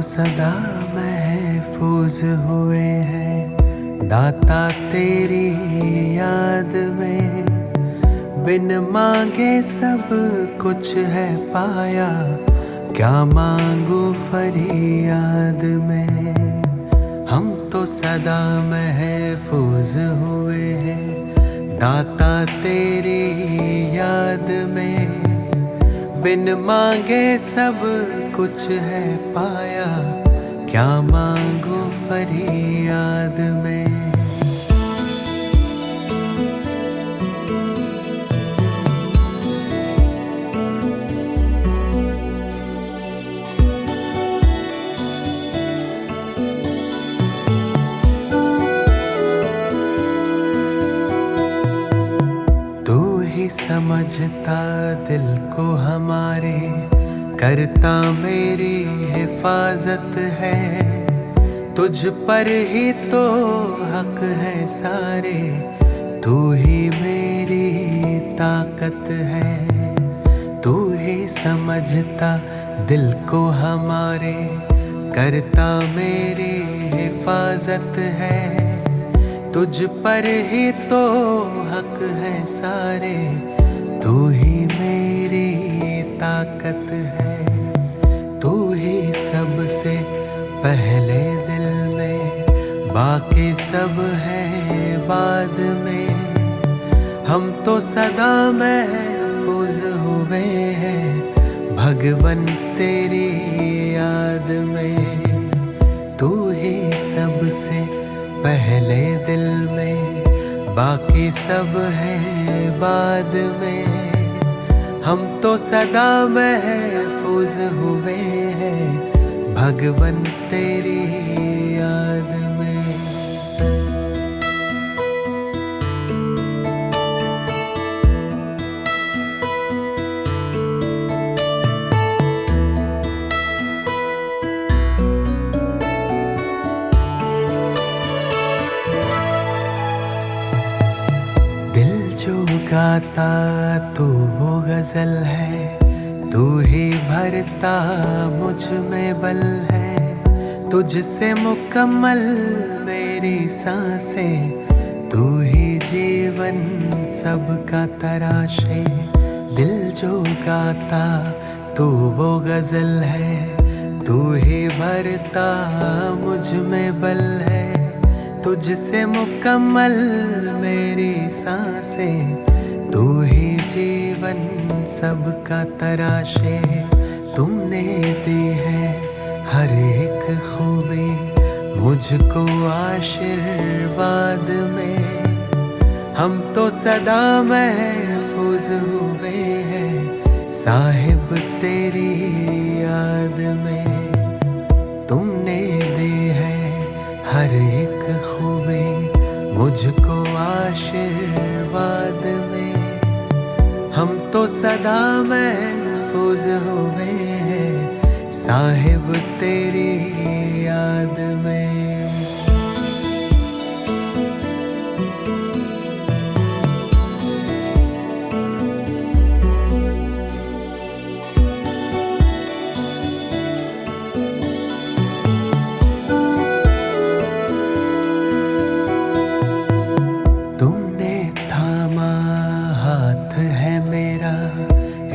तो सदा महफूज हुए हैं दाता तेरी याद में। बिन मांगे सब कुछ है पाया, क्या मांगू फरियाद में। हम तो सदा महफूज हुए हैं दाता तेरी याद में। बिन मांगे सब कुछ है पाया, क्या मांगू फरियाद में। समझता दिल को हमारे, करता मेरी हिफाजत है। तुझ पर ही तो हक है सारे, तू ही मेरी ताकत है। तू ही समझता दिल को हमारे, करता मेरी हिफाजत है। तुझ पर ही तो हक है सारे, तू ही मेरी ताकत है। तू ही सबसे पहले दिल में, बाकी सब है बाद में। हम तो सदा महफूज हुए हैं भगवन तेरी याद में। तू ही सबसे पहले दिल में, बाकी सब है बाद में। हम तो सदा महफूज हुए हैं भगवन तेरी याद में। जो गाता तू वो गजल है, तू ही भरता मुझ में बल है। तुझसे मुकम्मल मेरी सांसें, तू ही जीवन सबका तराशे। दिल जो गाता तू वो गजल है, तू ही भरता मुझ में बल है। तुझसे मुकम्मल मेरी सांसें, तू ही जीवन सबका तराशे। तुमने दी है हर एक खूबी मुझको आशीर्वाद में। हम तो सदा महफूज हुए हैं साहिब तेरी याद में। तुमने दी है हर एक खूबी मुझको आशीर्वाद में। हम तो सदा महफूज हुए हैं साहिब तेरी याद में।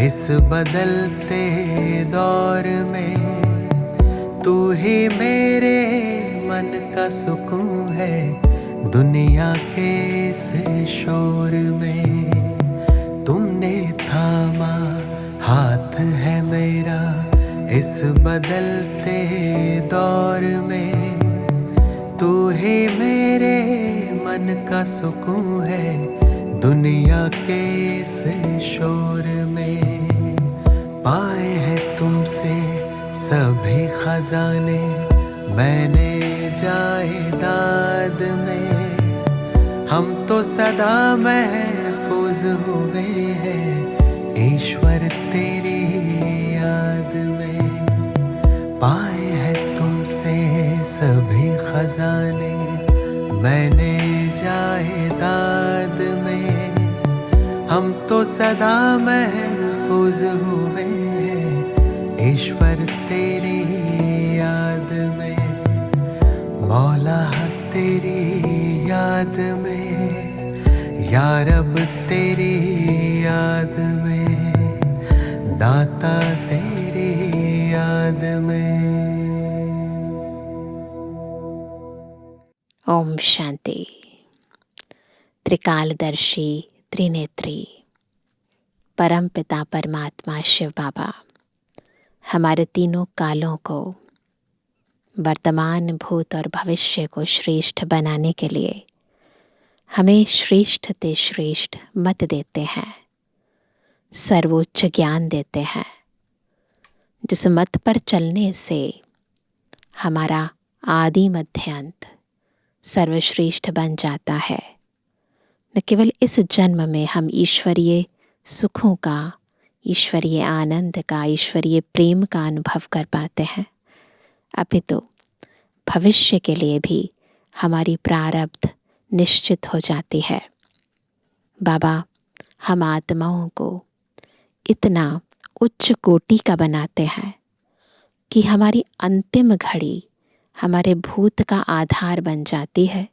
इस बदलते दौर में तू ही मेरे मन का सुकून है, दुनिया के इस शोर में। तुमने थामा हाथ है मेरा इस बदलते दौर में। तू ही मेरे मन का सुकून है, दुनिया के इस शोर में। पाए हैं तुमसे सभी खजाने मैंने जायदाद में। हम तो सदा महफूज हुए हैं ईश्वर तेरी याद में। पाए हैं तुमसे सभी खजाने मैंने जायदाद में। हम तो सदा महफूज हुए हैं ईश्वर तेरी याद में, मौला तेरी याद में, या रब तेरी याद में, दाता तेरी याद में। ओम शांति। त्रिकालदर्शी त्रिनेत्री परम पिता परमात्मा शिव बाबा हमारे तीनों कालों को, वर्तमान, भूत और भविष्य को श्रेष्ठ बनाने के लिए हमें श्रेष्ठ ते श्रेष्ठ मत देते हैं, सर्वोच्च ज्ञान देते हैं, जिस मत पर चलने से हमारा आदि मध्य अंत सर्वश्रेष्ठ बन जाता है। न केवल इस जन्म में हम ईश्वरीय सुखों का, ईश्वरीय आनंद का, ईश्वरीय प्रेम का अनुभव कर पाते हैं, अपितु भविष्य के लिए भी हमारी प्रारब्ध निश्चित हो जाती है। बाबा हम आत्माओं को इतना उच्च कोटि का बनाते हैं कि हमारी अंतिम घड़ी हमारे भूत का आधार बन जाती है,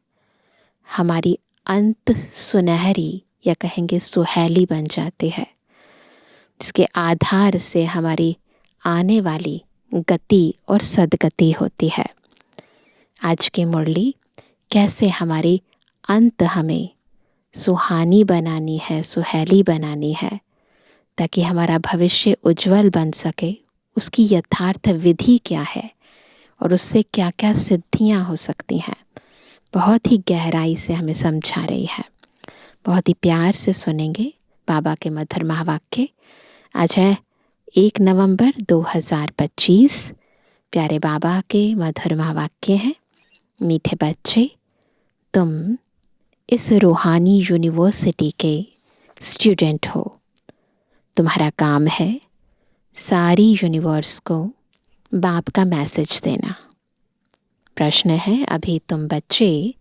हमारी अंत सुनहरी या कहेंगे सुहेली बन जाती है, जिसके आधार से हमारी आने वाली गति और सदगति होती है। आज की मुरली कैसे हमारी अंत हमें सुहानी बनानी है, सुहेली बनानी है, ताकि हमारा भविष्य उज्जवल बन सके, उसकी यथार्थ विधि क्या है और उससे क्या क्या सिद्धियां हो सकती हैं, बहुत ही गहराई से हमें समझा रही है। बहुत ही प्यार से सुनेंगे बाबा के मधुर महावाक्य। आज है 1 नवंबर 2025। प्यारे बाबा के मधुर महावाक्य हैं, मीठे बच्चे तुम इस रूहानी यूनिवर्सिटी के स्टूडेंट हो। तुम्हारा काम है सारी यूनिवर्स को बाप का मैसेज देना। प्रश्न है, अभी तुम बच्चे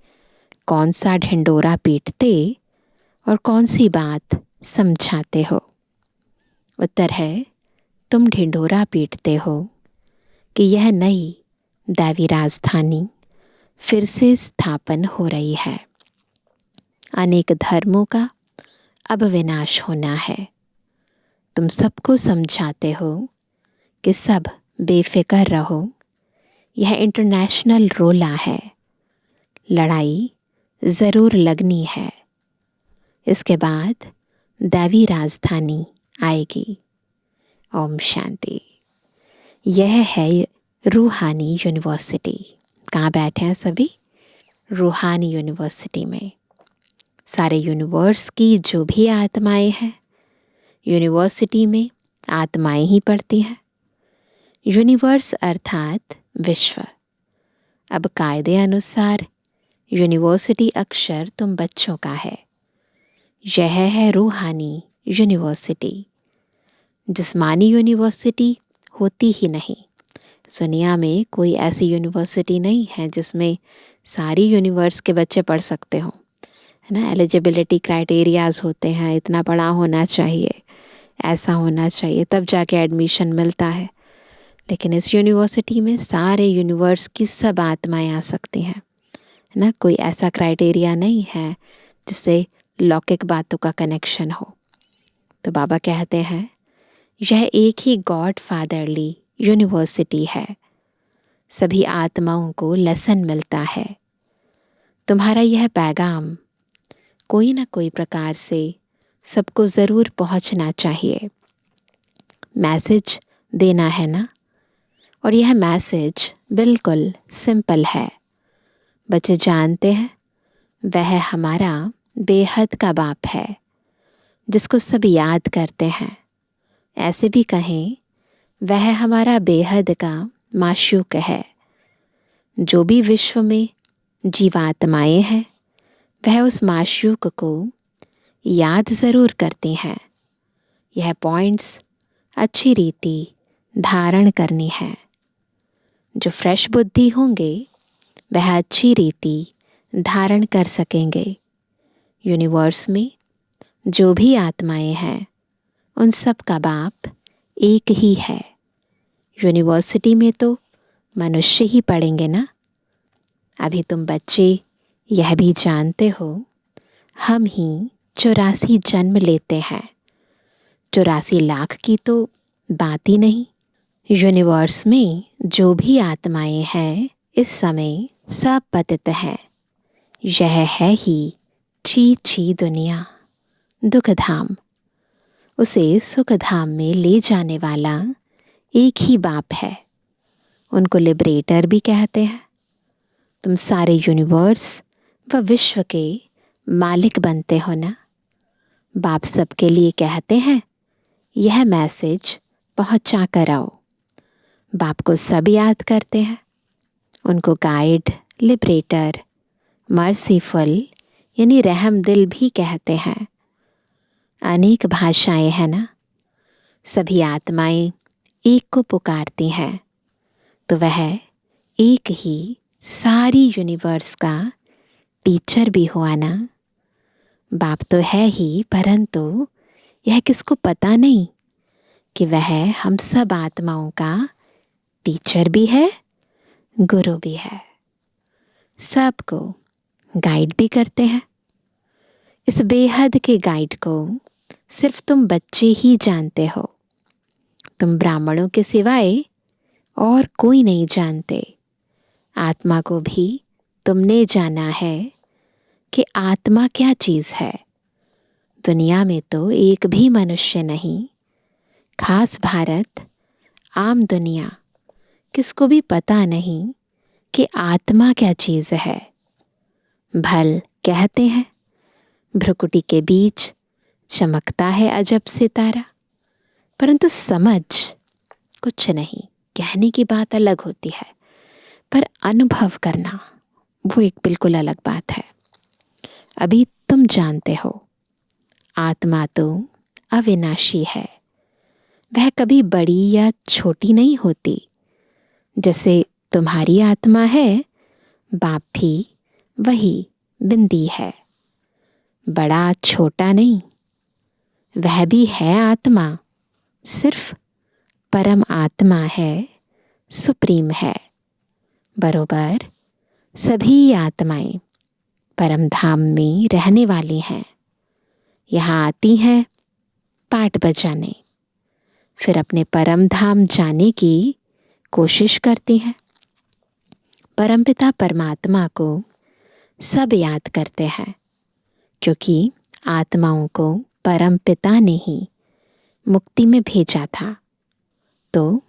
कौन सा ढिंडोरा पीटते और कौन सी बात समझाते हो? उत्तर है, तुम ढिंडोरा पीटते हो कि यह नई दैवी राजधानी फिर से स्थापन हो रही है। अनेक धर्मों का अब विनाश होना है। तुम सबको समझाते हो कि सब बेफिक्र रहो, यह इंटरनेशनल रोला है, लड़ाई ज़रूर लगनी है। इसके बाद दैवी राजधानी आएगी। ओम शांति। यह है रूहानी यूनिवर्सिटी। कहाँ बैठे हैं सभी? रूहानी यूनिवर्सिटी में। सारे यूनिवर्स की जो भी आत्माएं हैं, यूनिवर्सिटी में आत्माएं ही पढ़ती हैं। यूनिवर्स अर्थात विश्व। अब कायदे अनुसार यूनिवर्सिटी अक्षर तुम बच्चों का है। यह है रूहानी यूनिवर्सिटी। जिस्मानी यूनिवर्सिटी होती ही नहीं। दुनिया में कोई ऐसी यूनिवर्सिटी नहीं है जिसमें सारी यूनिवर्स के बच्चे पढ़ सकते हों, है ना। एलिजिबिलिटी क्राइटेरियाज होते हैं, इतना पढ़ा होना चाहिए, ऐसा होना चाहिए, तब जाके एडमिशन मिलता है। लेकिन इस यूनिवर्सिटी में सारे यूनिवर्स की सब आत्माएं आ सकती हैं, है ना। कोई ऐसा क्राइटेरिया नहीं है जिससे लौकिक बातों का कनेक्शन हो। तो बाबा कहते हैं यह एक ही गॉड फादरली यूनिवर्सिटी है। सभी आत्माओं को लेसन मिलता है। तुम्हारा यह पैगाम कोई ना कोई प्रकार से सबको ज़रूर पहुंचना चाहिए। मैसेज देना है ना, और यह मैसेज बिल्कुल सिंपल है। बच्चे जानते हैं वह हमारा बेहद का बाप है, जिसको सब याद करते हैं। ऐसे भी कहें वह हमारा बेहद का माशूक है। जो भी विश्व में जीवात्माएं हैं, वह उस माशूक को याद ज़रूर करती हैं। यह पॉइंट्स अच्छी रीति धारण करनी है। जो फ्रेश बुद्धि होंगे वह अच्छी रीति धारण कर सकेंगे। यूनिवर्स में जो भी आत्माएं हैं, उन सब का बाप एक ही है। यूनिवर्सिटी में तो मनुष्य ही पढ़ेंगे ना। अभी तुम बच्चे यह भी जानते हो, हम ही 84 जन्म लेते हैं। 84 लाख की तो बात ही नहीं। यूनिवर्स में जो भी आत्माएं हैं इस समय सब पतित हैं। यह है ही छी दुनिया, दुखधाम। उसे सुखधाम में ले जाने वाला एक ही बाप है। उनको लिबरेटर भी कहते हैं। तुम सारे यूनिवर्स व विश्व के मालिक बनते हो ना। बाप सबके लिए कहते हैं, यह मैसेज पहुंचा कर आओ। बाप को सब याद करते हैं। उनको गाइड, लिबरेटर, मर्सीफुल यानी रहम दिल भी कहते हैं। अनेक भाषाएं हैं ना। सभी आत्माएं एक को पुकारती हैं, तो वह एक ही सारी यूनिवर्स का टीचर भी हुआ ना। बाप तो है ही, परंतु यह किसको पता नहीं कि वह हम सब आत्माओं का टीचर भी है, गुरु भी है। सबको गाइड भी करते हैं। इस बेहद के गाइड को सिर्फ तुम बच्चे ही जानते हो। तुम ब्राह्मणों के सिवाय और कोई नहीं जानते। आत्मा को भी तुमने जाना है कि आत्मा क्या चीज़ है। दुनिया में तो एक भी मनुष्य नहीं, खास भारत, आम दुनिया, किसको भी पता नहीं कि आत्मा क्या चीज़ है। भल कहते हैं भ्रुकुटी के बीच चमकता है अजब सितारा, परंतु समझ कुछ नहीं। कहने की बात अलग होती है, पर अनुभव करना वो एक बिल्कुल अलग बात है। अभी तुम जानते हो, आत्मा तो अविनाशी है। वह कभी बड़ी या छोटी नहीं होती। जैसे तुम्हारी आत्मा है, बाप भी वही बिंदी है। बड़ा छोटा नहीं, वह भी है आत्मा, सिर्फ परम आत्मा है, सुप्रीम है। बरोबर सभी आत्माएं परम धाम में रहने वाली हैं। यहाँ आती हैं पाठ बजाने, फिर अपने परम धाम जाने की कोशिश करती हैं। परमपिता परमात्मा को सब याद करते हैं, क्योंकि आत्माओं को परम पिता ने ही मुक्ति में भेजा था, तो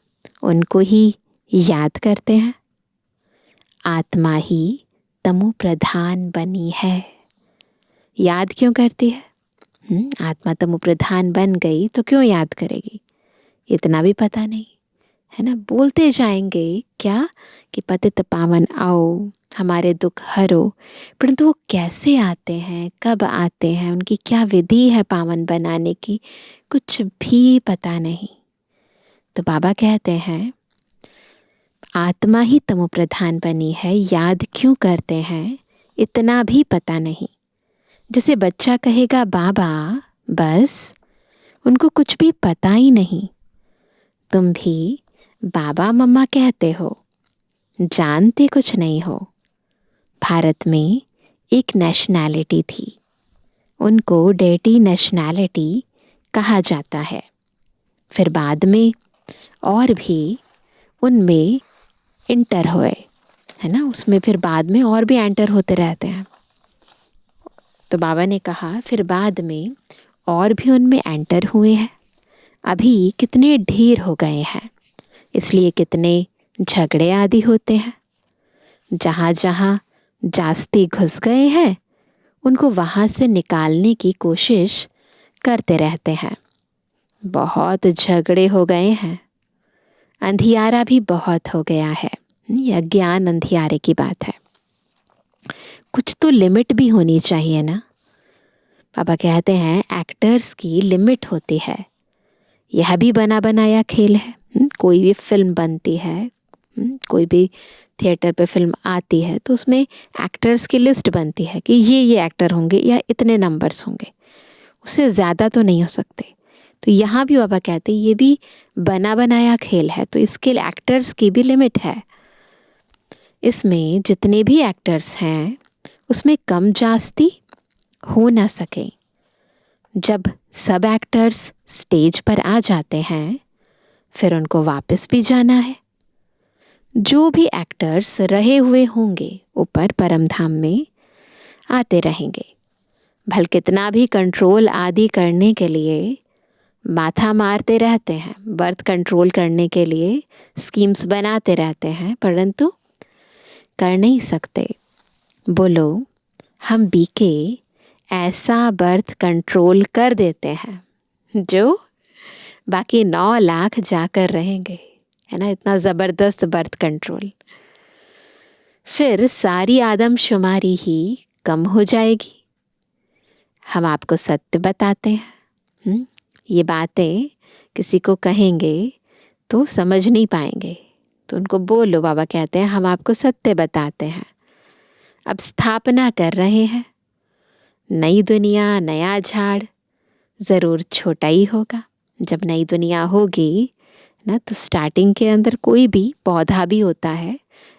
उनको ही याद करते हैं। आत्मा ही तमो प्रधान बनी है। याद क्यों करती है? आत्मा तमो प्रधान बन गई तो क्यों याद करेगी? इतना भी पता नहीं है ना। बोलते जाएंगे क्या कि पतित पावन आओ, हमारे दुख हरो, परंतु वो कैसे आते हैं, कब आते हैं, उनकी क्या विधि है पावन बनाने की, कुछ भी पता नहीं। तो बाबा कहते हैं आत्मा ही तमो प्रधान बनी है, याद क्यों करते हैं इतना भी पता नहीं। जैसे बच्चा कहेगा बाबा, बस उनको कुछ भी पता ही नहीं। तुम भी बाबा मम्मा कहते हो, जानते कुछ नहीं हो। भारत में एक नेशनैलिटी थी, उनको डेटी नेशनैलिटी कहा जाता है। फिर बाद में और भी उनमें इंटर हुए, है ना। उसमें फिर बाद में और भी एंटर होते रहते हैं। तो बाबा ने कहा फिर बाद में और भी उनमें एंटर हुए हैं। अभी कितने ढेर हो गए हैं, इसलिए कितने झगड़े आदि होते हैं। जहाँ जहाँ जास्ती घुस गए हैं, उनको वहाँ से निकालने की कोशिश करते रहते हैं। बहुत झगड़े हो गए हैं, अंधियारा भी बहुत हो गया है। यह ज्ञान अंधियारे की बात है। कुछ तो लिमिट भी होनी चाहिए ना। पापा कहते हैं एक्टर्स की लिमिट होती है। यह भी बना बनाया खेल है। कोई भी फिल्म बनती है, कोई भी थिएटर पे फिल्म आती है, तो उसमें एक्टर्स की लिस्ट बनती है कि ये एक्टर होंगे या इतने नंबर्स होंगे, उससे ज़्यादा तो नहीं हो सकते। तो यहाँ भी बाबा कहते हैं ये भी बना बनाया खेल है, तो इसके एक्टर्स की भी लिमिट है। इसमें जितने भी एक्टर्स हैं उसमें कम जास्ती हो ना सके। जब सब एक्टर्स स्टेज पर आ जाते हैं फिर उनको वापस भी जाना है। जो भी एक्टर्स रहे हुए होंगे ऊपर परम धाम में आते रहेंगे। भल कितना भी कंट्रोल आदि करने के लिए माथा मारते रहते हैं, बर्थ कंट्रोल करने के लिए स्कीम्स बनाते रहते हैं, परंतु कर नहीं सकते। बोलो हम बीके ऐसा बर्थ कंट्रोल कर देते हैं जो बाकी 9 लाख जाकर रहेंगे, है ना। इतना ज़बरदस्त बर्थ कंट्रोल। फिर सारी आदमशुमारी ही कम हो जाएगी। हम आपको सत्य बताते हैं। ये बातें किसी को कहेंगे तो समझ नहीं पाएंगे, तो उनको बोलो, बाबा कहते हैं हम आपको सत्य बताते हैं। अब स्थापना कर रहे हैं, नई दुनिया नया झाड़ ज़रूर छोटा ही होगा। जब नई दुनिया होगी ना तो स्टार्टिंग के अंदर कोई भी पौधा भी होता है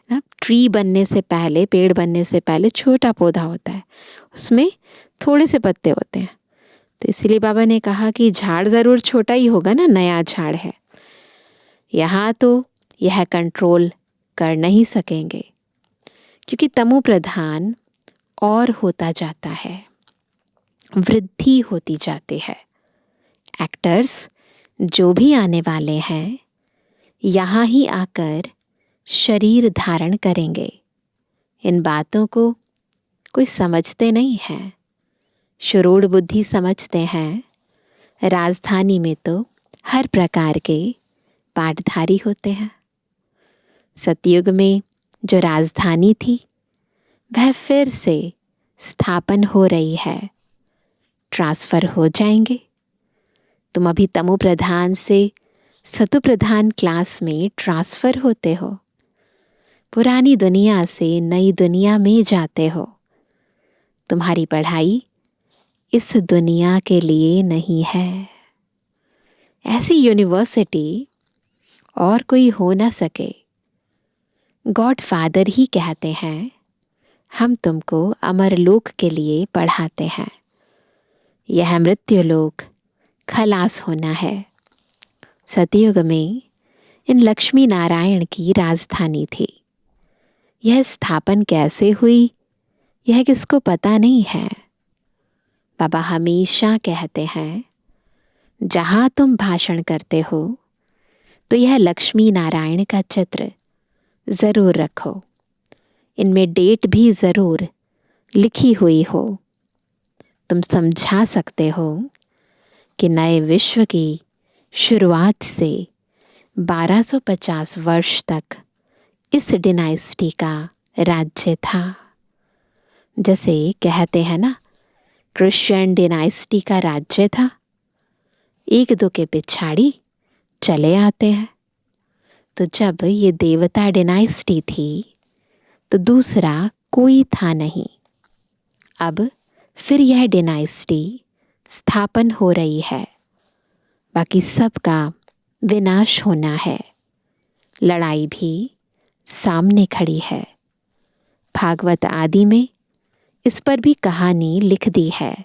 ना, ट्री बनने से पहले, पेड़ बनने से पहले छोटा पौधा होता है, उसमें थोड़े से पत्ते होते हैं। तो इसीलिए बाबा ने कहा कि झाड़ ज़रूर छोटा ही होगा ना, नया झाड़ है। यहाँ तो यह कंट्रोल कर नहीं सकेंगे क्योंकि तमो प्रधान और होता जाता है, वृद्धि होती जाती है। एक्टर्स जो भी आने वाले हैं यहाँ ही आकर शरीर धारण करेंगे। इन बातों को कोई समझते नहीं हैं, शुरूढ़ बुद्धि समझते हैं। राजधानी में तो हर प्रकार के पाठधारी होते हैं। सतयुग में जो राजधानी थी वह फिर से स्थापन हो रही है, ट्रांसफ़र हो जाएंगे। तुम अभी तमो प्रधान से सतु प्रधान क्लास में ट्रांसफ़र होते हो, पुरानी दुनिया से नई दुनिया में जाते हो। तुम्हारी पढ़ाई इस दुनिया के लिए नहीं है। ऐसी यूनिवर्सिटी और कोई हो ना सके। गॉड फादर ही कहते हैं हम तुमको अमरलोक के लिए पढ़ाते हैं। यह मृत्युलोक खलास होना है। सतयुग में इन लक्ष्मी नारायण की राजधानी थी। यह स्थापन कैसे हुई यह किसको पता नहीं है। बाबा हमेशा कहते हैं जहाँ तुम भाषण करते हो तो यह लक्ष्मी नारायण का चित्र ज़रूर रखो, इनमें डेट भी ज़रूर लिखी हुई हो। तुम समझा सकते हो कि नए विश्व की शुरुआत से 1250 वर्ष तक इस डिनाइस्टी का राज्य था। जैसे कहते हैं ना, क्रिश्चियन डिनाइस्टी का राज्य था, एक दो के पिछाड़ी चले आते हैं। तो जब ये देवता डिनाइस्टी थी तो दूसरा कोई था नहीं। अब फिर यह डिनाइस्टी स्थापन हो रही है। बाकी सबका विनाश होना है। लड़ाई भी सामने खड़ी है। भागवत आदि में इस पर भी कहानी लिख दी है।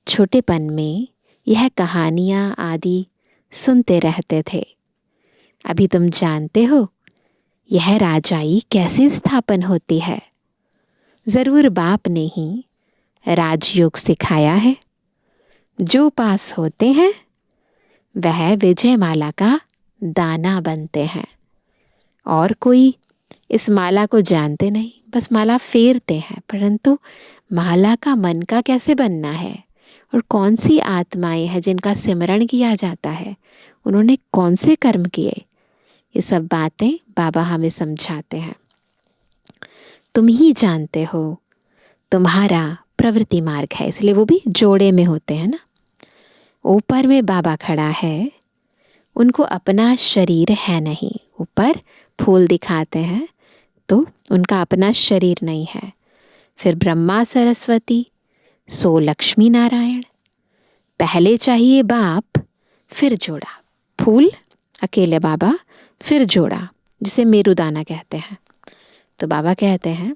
छोटेपन में यह कहानियाँ आदि सुनते रहते थे। अभी तुम जानते हो यह राजाई कैसे स्थापन होती है। ज़रूर बाप ने ही राजयोग सिखाया है। जो पास होते हैं वह विजय माला का दाना बनते हैं। और कोई इस माला को जानते नहीं, बस माला फेरते हैं, परंतु माला का मन का कैसे बनना है और कौन सी आत्माएं हैं जिनका सिमरण किया जाता है, उन्होंने कौन से कर्म किए, ये सब बातें बाबा हमें समझाते हैं। तुम ही जानते हो, तुम्हारा प्रवृत्ति मार्ग है, इसलिए वो भी जोड़े में होते हैं ना। ऊपर में बाबा खड़ा है, उनको अपना शरीर है नहीं। ऊपर फूल दिखाते हैं तो उनका अपना शरीर नहीं है। फिर ब्रह्मा सरस्वती, सो लक्ष्मी नारायण। पहले चाहिए बाप, फिर जोड़ा। फूल अकेले बाबा, फिर जोड़ा, जिसे मेरुदाना कहते हैं। तो बाबा कहते हैं,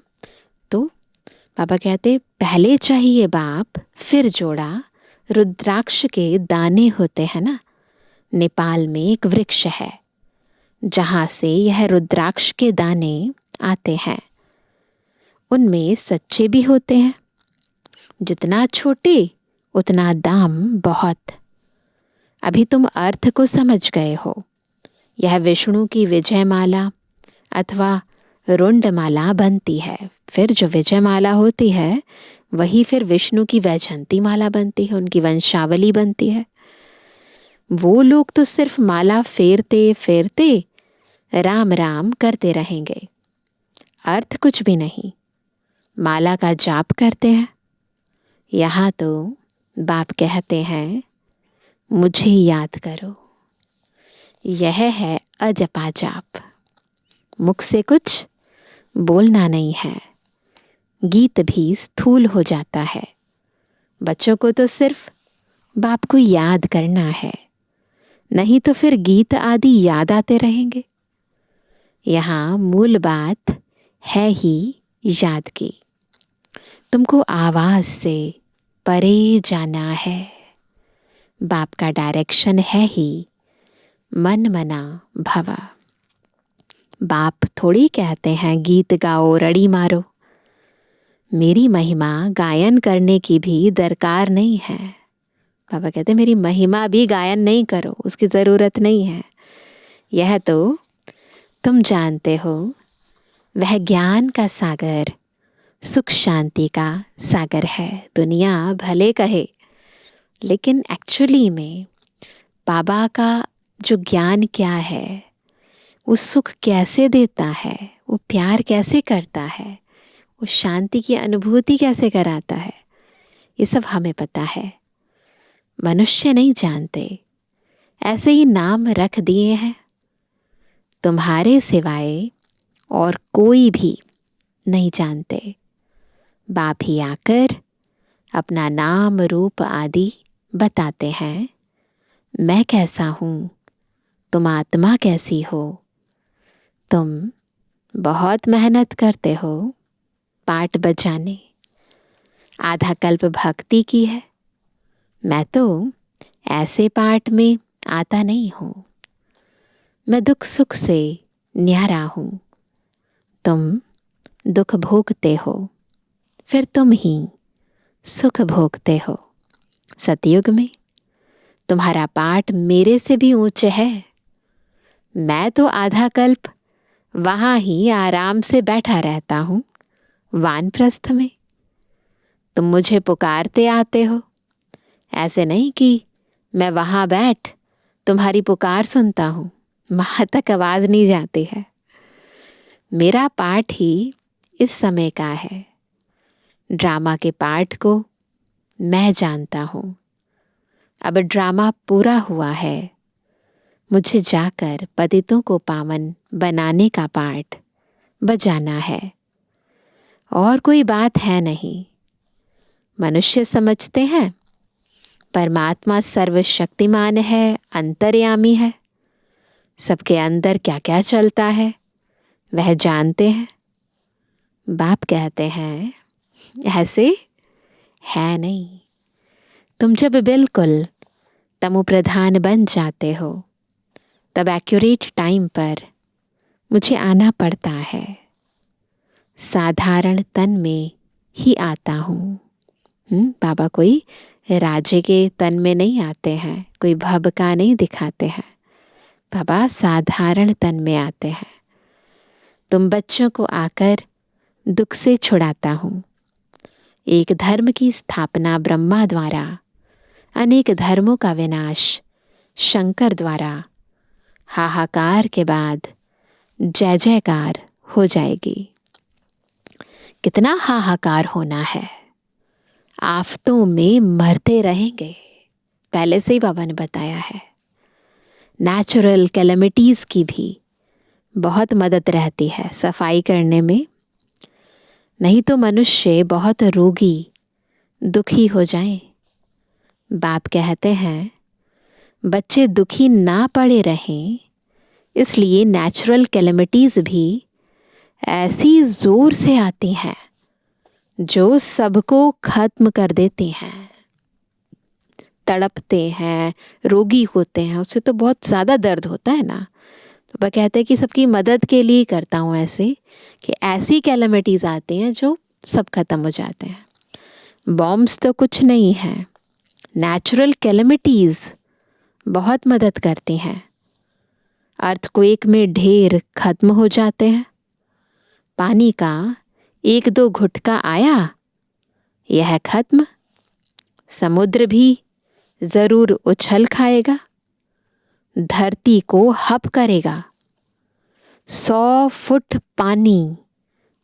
पहले चाहिए बाप फिर जोड़ा, रुद्राक्ष के दाने होते हैं ना। नेपाल में एक वृक्ष है जहाँ से यह रुद्राक्ष के दाने आते हैं। उनमें सच्चे भी होते हैं, जितना छोटे उतना दाम बहुत। अभी तुम अर्थ को समझ गए हो। यह विष्णु की विजय माला अथवा रुंड माला बनती है, फिर जो विजय माला होती है वही फिर विष्णु की वैजयंती माला बनती है, उनकी वंशावली बनती है। वो लोग तो सिर्फ माला फेरते फेरते राम राम करते रहेंगे, अर्थ कुछ भी नहीं, माला का जाप करते हैं। यहाँ तो बाप कहते हैं मुझे याद करो। यह है अजपा जाप। मुख से कुछ बोलना नहीं है, गीत भी स्थूल हो जाता है। बच्चों को तो सिर्फ बाप को याद करना है, नहीं तो फिर गीत आदि याद आते रहेंगे। यहाँ मूल बात है ही याद की। तुमको आवाज से परे जाना है। बाप का डायरेक्शन है ही मन मना भवा। बाप थोड़ी कहते हैं गीत गाओ रड़ी मारो। मेरी महिमा गायन करने की भी दरकार नहीं है। बाबा कहते हैं मेरी महिमा भी गायन नहीं करो, उसकी ज़रूरत नहीं है। यह तो तुम जानते हो, वह ज्ञान का सागर, सुख शांति का सागर है। दुनिया भले कहे, लेकिन एक्चुअली में बाबा का जो ज्ञान क्या है, वो सुख कैसे देता है, वो प्यार कैसे करता है, वो शांति की अनुभूति कैसे कराता है, ये सब हमें पता है। मनुष्य नहीं जानते, ऐसे ही नाम रख दिए हैं। तुम्हारे सिवाय और कोई भी नहीं जानते। बाप ही आकर अपना नाम रूप आदि बताते हैं। मैं कैसा हूँ, तुम आत्मा कैसी हो। तुम बहुत मेहनत करते हो पाठ बजाने, आधा कल्प भक्ति की है। मैं तो ऐसे पाठ में आता नहीं हूँ। मैं दुख सुख से न्यारा हूँ। तुम दुख भोगते हो, फिर तुम ही सुख भोगते हो। सतयुग में तुम्हारा पाठ मेरे से भी ऊंचे है। मैं तो आधा कल्प वहाँ ही आराम से बैठा रहता हूँ, वानप्रस्थ में। तुम मुझे पुकारते आते हो, ऐसे नहीं कि मैं वहाँ बैठ तुम्हारी पुकार सुनता हूँ, वहाँ तक आवाज़ नहीं जाती है। मेरा पाठ ही इस समय का है। ड्रामा के पाठ को मैं जानता हूँ। अब ड्रामा पूरा हुआ है, मुझे जाकर पतितों को पावन बनाने का पाठ बजाना है। और कोई बात है नहीं। मनुष्य समझते हैं परमात्मा सर्वशक्तिमान है, अंतर्यामी है, सबके अंदर क्या क्या चलता है वह जानते हैं। बाप कहते हैं ऐसे है नहीं। तुम जब बिल्कुल तमो प्रधान बन जाते हो, तब एक्यूरेट टाइम पर मुझे आना पड़ता है। साधारण तन में ही आता हूँ। बाबा कोई राजे के तन में नहीं आते हैं, कोई भव का नहीं दिखाते हैं। बाबा साधारण तन में आते हैं। तुम बच्चों को आकर दुख से छुड़ाता हूँ। एक धर्म की स्थापना ब्रह्मा द्वारा, अनेक धर्मों का विनाश शंकर द्वारा, हाहाकार के बाद जय जयकार हो जाएगी। कितना हाहाकार होना है, आफतों में मरते रहेंगे। पहले से ही बाबा ने बताया है। नेचुरल कैलेमिटीज़ की भी बहुत मदद रहती है सफाई करने में, नहीं तो मनुष्य बहुत रोगी दुखी हो जाए। बाप कहते हैं बच्चे दुखी ना पड़े रहें, इसलिए नेचुरल कैलेमिटीज़ भी ऐसी जोर से आती हैं जो सबको खत्म कर देती हैं। तड़पते हैं, रोगी होते हैं, उससे तो बहुत ज़्यादा दर्द होता है ना। तो वह कहते हैं कि सबकी मदद के लिए करता हूँ ऐसे, कि ऐसी कैलेमिटीज़ आती हैं जो सब खत्म हो जाते हैं। बॉम्ब्स तो कुछ नहीं है, नेचुरल कैलेमिटीज़ बहुत मदद करती हैं। अर्थक्वेक में ढेर खत्म हो जाते हैं। पानी का 1-2 घुटका आया, यह खत्म। समुद्र भी ज़रूर उछल खाएगा, धरती को हप करेगा। 100 फुट पानी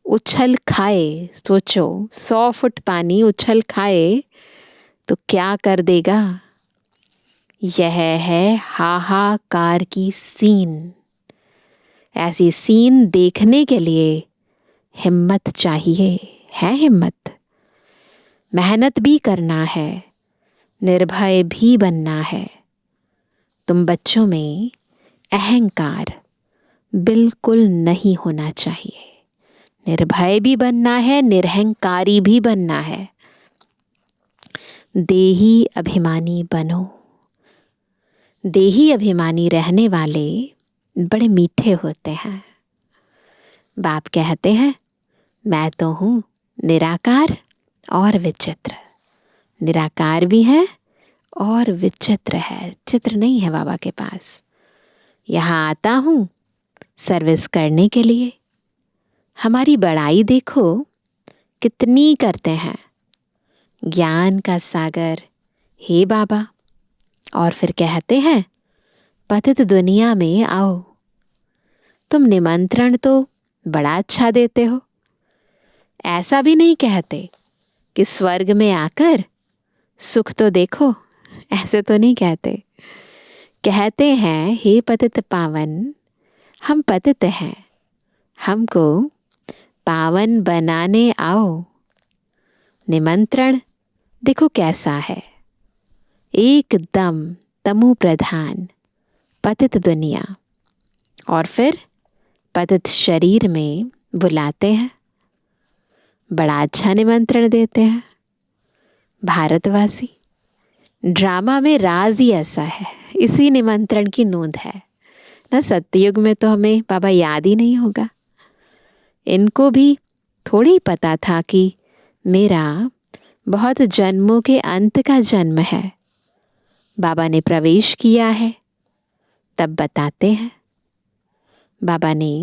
उछल खाए, सोचो 100 फुट पानी उछल खाए तो क्या कर देगा। यह है हाहाकार की सीन। ऐसी सीन देखने के लिए हिम्मत चाहिए, है हिम्मत। मेहनत भी करना है, निर्भय भी बनना है। तुम बच्चों में अहंकार बिल्कुल नहीं होना चाहिए। निर्भय भी बनना है, निरहंकारी भी बनना है। देही अभिमानी बनो। देही अभिमानी रहने वाले बड़े मीठे होते हैं। बाप कहते हैं, मैं तो हूँ निराकार और विचित्र। निराकार भी है और विचित्र है। चित्र नहीं है बाबा के पास। यहाँ आता हूँ सर्विस करने के लिए। हमारी बड़ाई देखो कितनी करते हैं। ज्ञान का सागर हे बाबा, और फिर कहते हैं पतित दुनिया में आओ। तुम निमंत्रण तो बड़ा अच्छा देते हो। ऐसा भी नहीं कहते कि स्वर्ग में आकर सुख तो देखो, ऐसे तो नहीं कहते। कहते हैं हे पतित पावन, हम पतित हैं, हमको पावन बनाने आओ। निमंत्रण देखो कैसा है, एकदम तमु प्रधान पतित दुनिया। और फिर पतित शरीर में बुलाते हैं, बड़ा अच्छा निमंत्रण देते हैं। भारतवासी, ड्रामा में राज ही ऐसा है, इसी निमंत्रण की नोंद है ना। सत्ययुग में तो हमें बाबा याद ही नहीं होगा। इनको भी थोड़ी पता था कि मेरा बहुत जन्मों के अंत का जन्म है। बाबा ने प्रवेश किया है तब बताते हैं। बाबा ने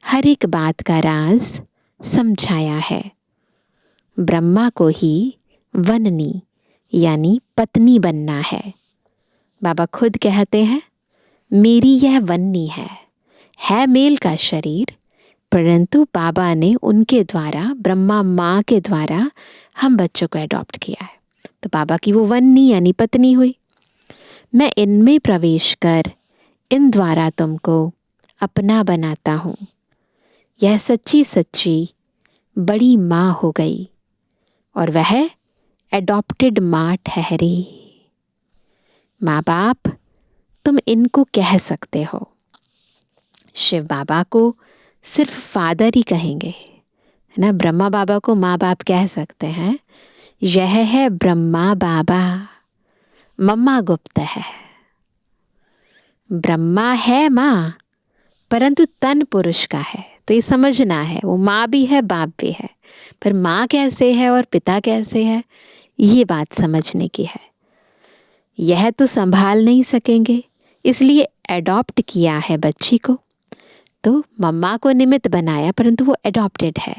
हर एक बात का राज समझाया है। ब्रह्मा को ही वननी यानी पत्नी बनना है। बाबा खुद कहते हैं, मेरी यह वन्नी है मेल का शरीर, परंतु बाबा ने उनके द्वारा, ब्रह्मा माँ के द्वारा हम बच्चों को अडॉप्ट किया है। तो बाबा की वो वन्नी यानी पत्नी हुई। मैं इनमें प्रवेश कर इन द्वारा तुमको अपना बनाता हूँ। यह सच्ची सच्ची बड़ी माँ हो गई और वह एडॉप्टेड माँ ठहरी। माँ बाप तुम इनको कह सकते हो। शिव बाबा को सिर्फ फादर ही कहेंगे, है ना। ब्रह्मा बाबा को माँ बाप कह सकते हैं। यह है ब्रह्मा बाबा, मम्मा गुप्त है। ब्रह्मा है माँ, परंतु तन पुरुष का है, तो ये समझना है। वो माँ भी है, बाप भी है, पर माँ कैसे है और पिता कैसे है, ये बात समझने की है। यह तो संभाल नहीं सकेंगे, इसलिए एडॉप्ट किया है बच्ची को। तो मम्मा को निमित्त बनाया, परंतु वो एडॉप्टेड है।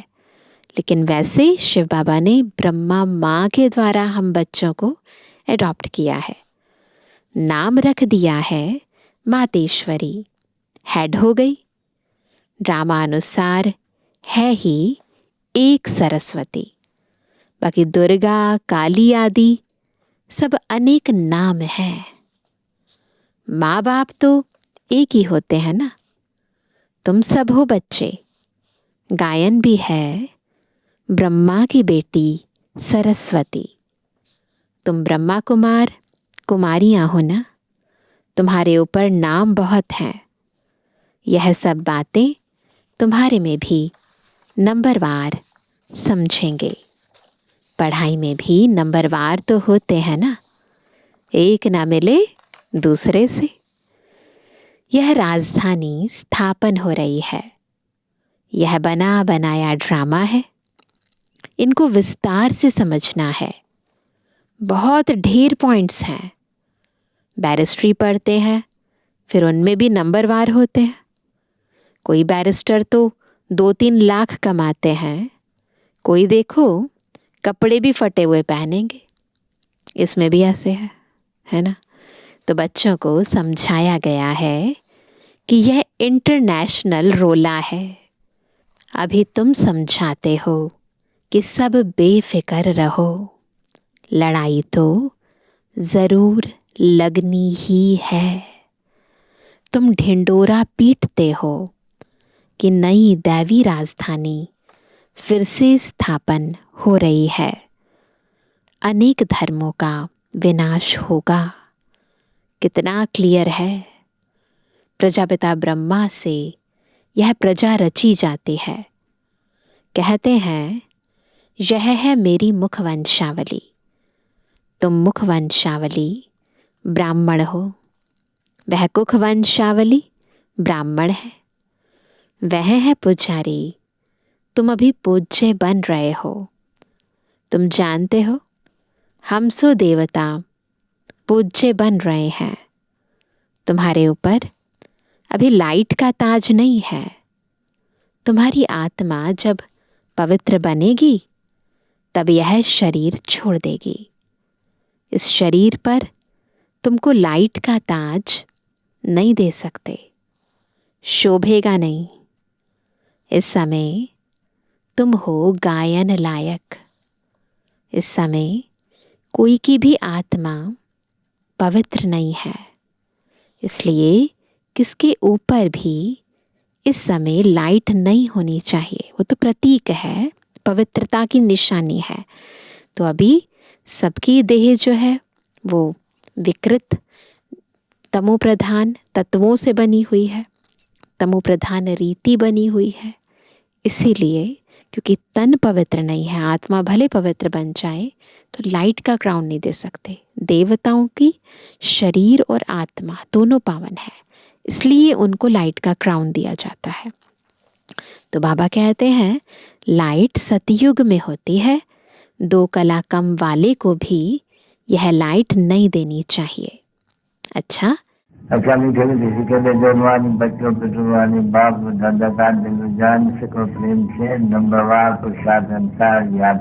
लेकिन वैसे शिव बाबा ने ब्रह्मा माँ के द्वारा हम बच्चों को एडॉप्ट किया है। नाम रख दिया है मातेश्वरी, हेड हो गई। ड्रामा अनुसार है ही एक सरस्वती, बाकी दुर्गा, काली आदि सब अनेक नाम हैं। माँ बाप तो एक ही होते हैं ना। तुम सब हो बच्चे। गायन भी है, ब्रह्मा की बेटी सरस्वती। तुम ब्रह्मा कुमार कुमारियाँ हो ना। तुम्हारे ऊपर नाम बहुत हैं। यह सब बातें तुम्हारे में भी नंबरवार समझेंगे। पढ़ाई में भी नंबरवार तो होते हैं ना, एक ना मिले दूसरे से। यह राजधानी स्थापन हो रही है, यह बना बनाया ड्रामा है। इनको विस्तार से समझना है। बहुत ढेर पॉइंट्स हैं। बैरिस्ट्री पढ़ते हैं, फिर उनमें भी नंबरवार होते हैं। कोई बैरिस्टर तो 2-3 लाख कमाते हैं, कोई देखो कपड़े भी फटे हुए पहनेंगे। इसमें भी ऐसे है ना। तो बच्चों को समझाया गया है कि यह इंटरनेशनल रोला है। अभी तुम समझाते हो कि सब बेफिक्र रहो, लड़ाई तो जरूर लगनी ही है। तुम ढिंडोरा पीटते हो कि नई दैवी राजधानी फिर से स्थापन हो रही है, अनेक धर्मों का विनाश होगा। कितना क्लियर है। प्रजापिता ब्रह्मा से यह प्रजा रची जाती है। कहते हैं यह है मेरी मुखवंशावली। तुम मुखवंशावली ब्राह्मण हो, वह कुखवंशावली ब्राह्मण है। वह है पुजारी, तुम अभी पूज्य बन रहे हो। तुम जानते हो हम सो देवता पूज्य बन रहे हैं। तुम्हारे ऊपर अभी लाइट का ताज नहीं है। तुम्हारी आत्मा जब पवित्र बनेगी तब यह शरीर छोड़ देगी। इस शरीर पर तुमको लाइट का ताज नहीं दे सकते, शोभेगा नहीं। इस समय तुम हो गायन लायक। इस समय कोई की भी आत्मा पवित्र नहीं है, इसलिए किसके ऊपर भी इस समय लाइट नहीं होनी चाहिए। वो तो प्रतीक है, पवित्रता की निशानी है। तो अभी सबकी देह जो है वो विकृत तमो प्रधान तत्वों से बनी हुई है, तमो प्रधान रीति बनी हुई है। इसीलिए क्योंकि तन पवित्र नहीं है, आत्मा भले पवित्र बन जाए तो लाइट का क्राउन नहीं दे सकते। देवताओं की शरीर और आत्मा दोनों पावन है, इसलिए उनको लाइट का क्राउन दिया जाता है। तो बाबा कहते हैं लाइट सतयुग में होती है, 2 कला कम वाले को भी यह लाइट नहीं देनी चाहिए। अच्छा मीठे मीठे के जवानी बच्चों पितृवानी बाप दादा का दिल जान से को प्रेम से नंबरवार प्रसाद अनुसार याद।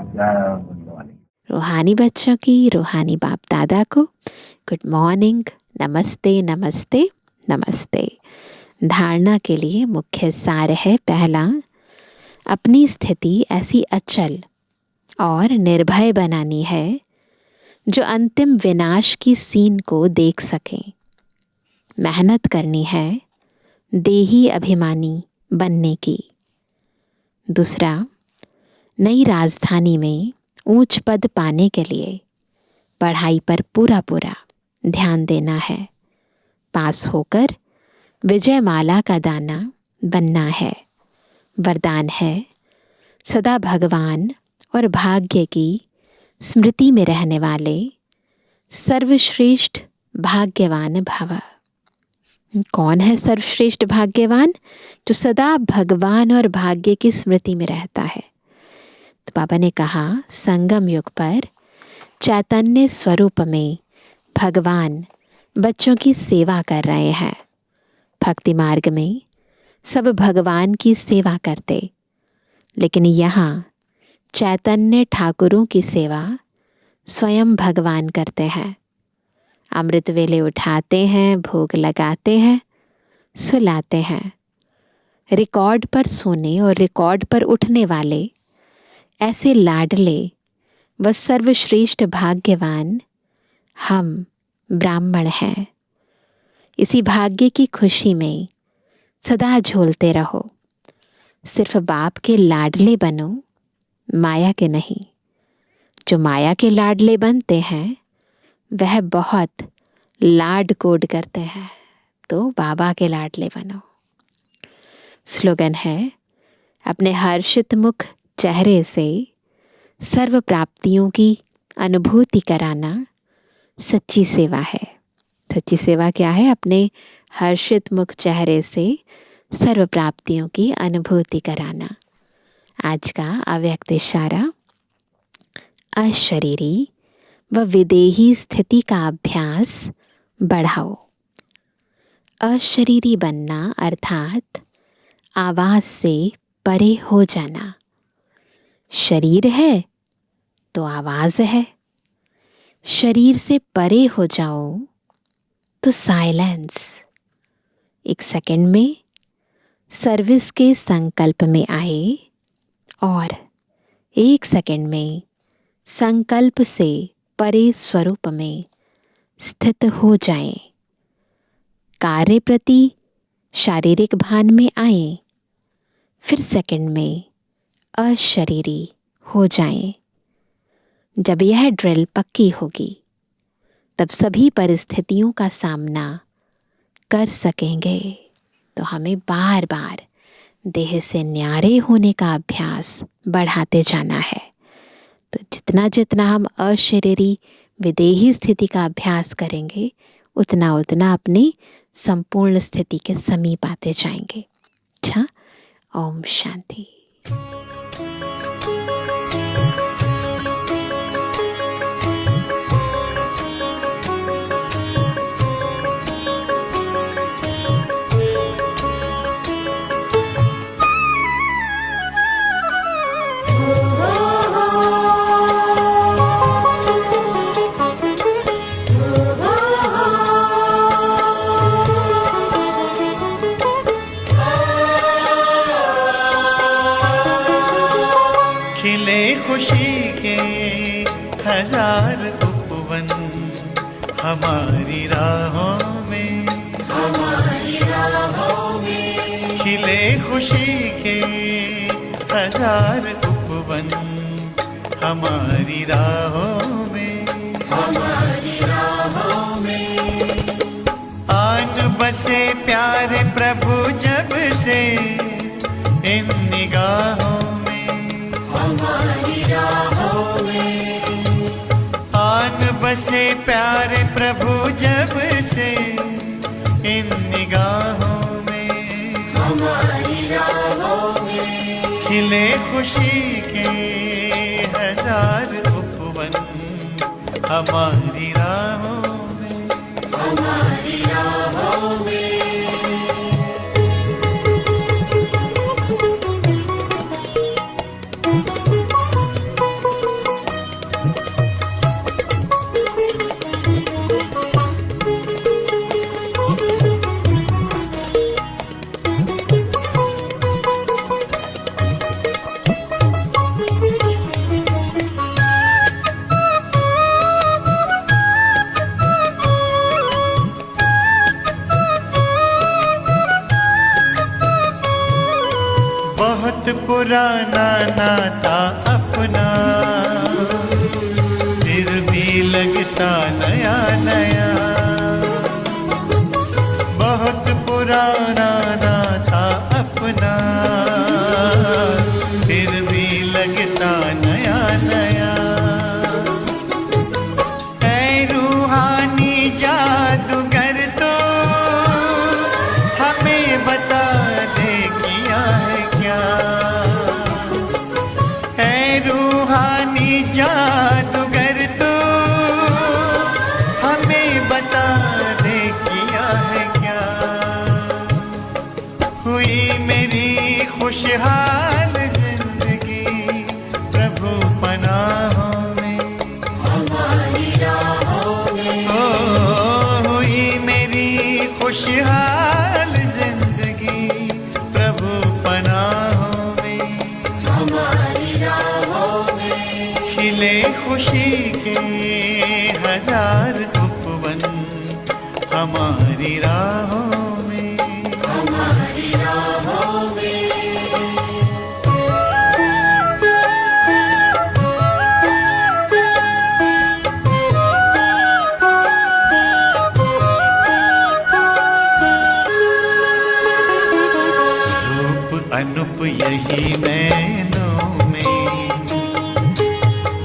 रूहानी बच्चों की रूहानी बाप दादा को गुड मॉर्निंग, नमस्ते नमस्ते नमस्ते। धारणा के लिए मुख्य सार है पहला, अपनी स्थिति ऐसी अचल और निर्भय बनानी है जो अंतिम विनाश की सीन को देख सकें। मेहनत करनी है देही अभिमानी बनने की। दूसरा, नई राजधानी में ऊंच पद पाने के लिए पढ़ाई पर पूरा पूरा ध्यान देना है। पास होकर विजय माला का दाना बनना है। वरदान है सदा भगवान और भाग्य की स्मृति में रहने वाले सर्वश्रेष्ठ भाग्यवान भव। कौन है सर्वश्रेष्ठ भाग्यवान? जो सदा भगवान और भाग्य की स्मृति में रहता है। तो बाबा ने कहा संगम युग पर चैतन्य स्वरूप में भगवान बच्चों की सेवा कर रहे हैं। भक्ति मार्ग में सब भगवान की सेवा करते, लेकिन यहाँ चैतन्य ठाकुरों की सेवा स्वयं भगवान करते हैं। अमृत वेले उठाते हैं, भोग लगाते हैं, सुलाते हैं। रिकॉर्ड पर सोने और रिकॉर्ड पर उठने वाले ऐसे लाडले व सर्वश्रेष्ठ भाग्यवान हम ब्राह्मण हैं। इसी भाग्य की खुशी में सदा झूलते रहो। सिर्फ बाप के लाडले बनो, माया के नहीं। जो माया के लाडले बनते हैं वह बहुत लाड कोड करते हैं, तो बाबा के लाडले बनो। स्लोगन है अपने हर्षित मुख चेहरे से सर्व प्राप्तियों की अनुभूति कराना सच्ची सेवा है। सच्ची सेवा क्या है? अपने हर्षित मुख चेहरे से सर्व प्राप्तियों की अनुभूति कराना। आज का अव्यक्त इशारा, अशरीरी व विदेही स्थिति का अभ्यास बढ़ाओ। अशरीरी बनना अर्थात आवाज से परे हो जाना। शरीर है तो आवाज है, शरीर से परे हो जाओ तो साइलेंस। एक सेकंड में सर्विस के संकल्प में आए और एक सेकंड में संकल्प से परे स्वरूप में स्थित हो जाएं। कार्य प्रति शारीरिक भान में आए, फिर सेकंड में अशरीरी हो जाएं। जब यह ड्रिल पक्की होगी तब सभी परिस्थितियों का सामना कर सकेंगे। तो हमें बार बार देह से न्यारे होने का अभ्यास बढ़ाते जाना है। तो जितना जितना हम अशरीरी विदेही स्थिति का अभ्यास करेंगे उतना उतना अपनी संपूर्ण स्थिति के समीप आते जाएंगे। अच्छा, ओम शांति। खुशी के हजार उपवन हमारी राहों में, खिले खुशी के हजार उपवन हमारी राहों में, आन बसे प्यारे प्रभु जब से इन निगाहों आन बसे प्यारे प्रभु जब से इन निगाहों में, खिले खुशी के हजार उपवन हमारी राहों में, पुराना नाता अपना फिर भी लगता नया नया, बहुत पुराना नाता अपना फिर भी लगता नया नया। ऐ रूहानी जादूगर तो हमें बता दे किया है क्या, रूहानी जादूगर तो हमें बता दे किया है क्या। हुई मेरी खुशहाल जिंदगी प्रभु पनाहों में, हुई मेरी खुशहाल जिंदगी प्रभु पनाहों में, खिले खुशी के हजार उपवन हमारी राहों में, अनूप यही नैनों में,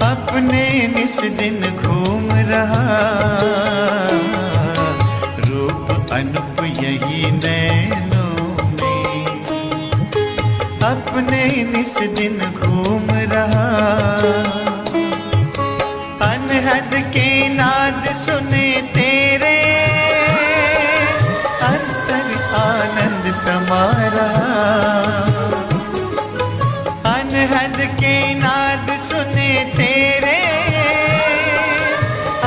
अपने निस दिन घूम रहा, रूप अनूप यही नैनों में, अपने निस दिन घूम रहा। अनहद के नाद सुने तेरे, अंतर आनंद समा रहा। अनहद के नाद सुने तेरे,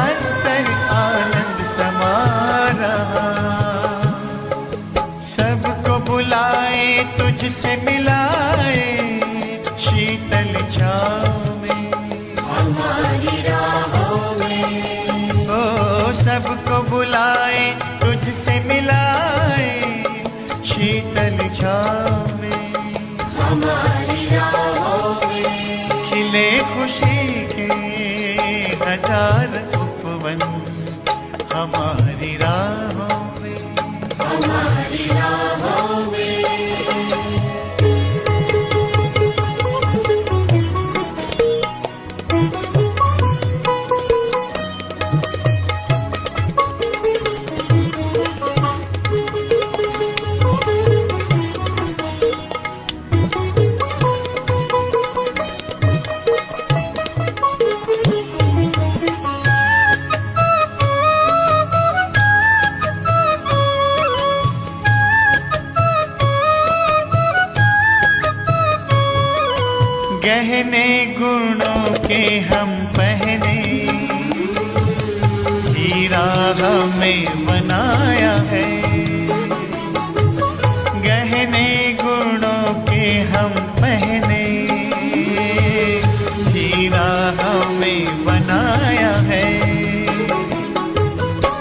अंतर आनंद समा रहा। सबको बुलाए तुझसे मिलाए, शीतल छाँव में हमारी राहों में। ओ सबको बुलाए तुझसे मिलाए, शीतल छाँव में हमारी राहों में। खिले खुशी के हजार उपवन, हमारी राहों में, हमारी राहों में। गहने गुणों के हम पहने, हीरा हमें बनाया है। गहने गुणों के हम पहने, हीरा हमें बनाया है।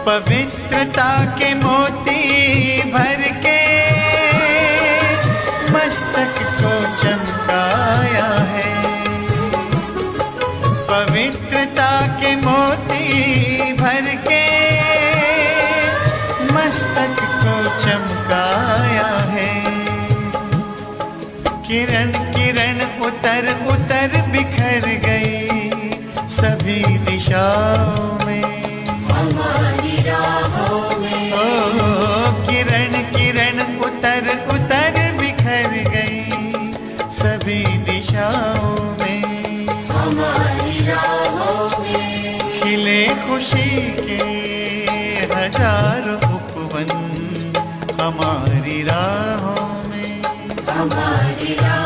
पवित्रता के मोती भर के मस्तक को चमकाया है। पवित्रता के मोती भर के मस्तक को चमकाया है। किरण किरण उतर उतर बिखर गई सभी दिशाओं में, हमारी राहों में। ओ किरण किरण उतर उतर बिखर गई सभी दिशाओं में, हमारी राहों में। खिले खुशी के हजार उपवन, हमारी राहों में, हमारी राहों में।